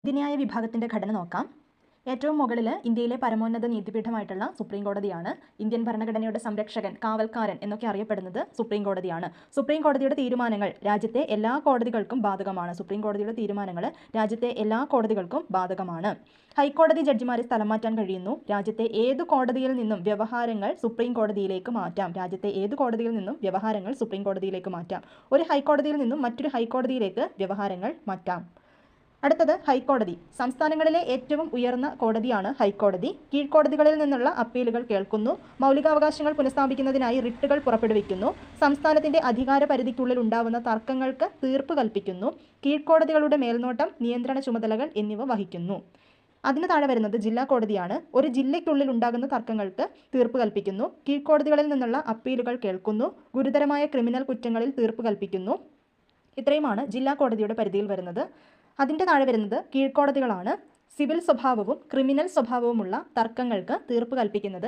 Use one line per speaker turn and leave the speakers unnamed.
നീതിന്യായ വിഭാഗത്തിൻ്റെ ഘടന നോക്കാം. ഏറ്റവും മുകളിൽ ഇന്ത്യയിലെ പരമോന്നത നീതിപീഠമായിട്ടുള്ള സുപ്രീം കോടതിയാണ്. ഇന്ത്യൻ ഭരണഘടനയുടെ സംരക്ഷകൻ, കാവൽക്കാരൻ എന്നൊക്കെ അറിയപ്പെടുന്നത് സുപ്രീം കോടതിയാണ്. സുപ്രീം കോടതിയുടെ തീരുമാനങ്ങൾ രാജ്യത്തെ എല്ലാ കോടതികൾക്കും ബാധകമാണ്. സുപ്രീം കോടതിയുടെ തീരുമാനങ്ങൾ രാജ്യത്തെ എല്ലാ കോടതികൾക്കും ബാധകമാണ്. ഹൈക്കോടതി ജഡ്ജിമാരെ സ്ഥലം മാറ്റാൻ കഴിയുന്നു. രാജ്യത്തെ ഏതു കോടതിയിൽ നിന്നും വ്യവഹാരങ്ങൾ സുപ്രീം കോടതിയിലേക്ക് മാറ്റാം. രാജ്യത്തെ ഏതു കോടതിയിൽ നിന്നും വ്യവഹാരങ്ങൾ സുപ്രീം കോടതിയിലേക്ക് മാറ്റാം. ഒരു ഹൈക്കോടതിയിൽ നിന്നും മറ്റൊരു ഹൈക്കോടതിയിലേക്ക് വ്യവഹാരങ്ങൾ മാറ്റാം. അടുത്തത് ഹൈക്കോടതി. സംസ്ഥാനങ്ങളിലെ ഏറ്റവും ഉയർന്ന കോടതിയാണ് ഹൈക്കോടതി. കീഴ്ക്കോടതികളിൽ നിന്നുള്ള അപ്പീലുകൾ കേൾക്കുന്നു. മൗലികാവകാശങ്ങൾ പുനഃസ്ഥാപിക്കുന്നതിനായി റിട്ടുകൾ പുറപ്പെടുവിക്കുന്നു. സംസ്ഥാനത്തിന്റെ അധികാര പരിധിക്കുള്ളിൽ ഉണ്ടാവുന്ന തർക്കങ്ങൾക്ക് തീർപ്പ് കൽപ്പിക്കുന്നു. കീഴ്ക്കോടതികളുടെ മേൽനോട്ടം, നിയന്ത്രണ ചുമതലകൾ എന്നിവ വഹിക്കുന്നു. അതിന് താഴെ വരുന്നത് ജില്ലാ കോടതിയാണ്. ഒരു ജില്ലയ്ക്കുള്ളിൽ ഉണ്ടാകുന്ന തർക്കങ്ങൾക്ക് തീർപ്പ് കൽപ്പിക്കുന്നു. കീഴ്ക്കോടതികളിൽ നിന്നുള്ള അപ്പീലുകൾ കേൾക്കുന്നു. ഗുരുതരമായ ക്രിമിനൽ കുറ്റങ്ങളിൽ തീർപ്പ് കൽപ്പിക്കുന്നു. ഇത്രയുമാണ് ജില്ലാ കോടതിയുടെ പരിധിയിൽ വരുന്നത്. അതിൻ്റെ താഴെ വരുന്നത് കീഴ്ക്കോടതികളാണ്. സിവിൽ സ്വഭാവവും ക്രിമിനൽ സ്വഭാവവുമുള്ള തർക്കങ്ങൾക്ക് തീർപ്പ് കൽപ്പിക്കുന്നത്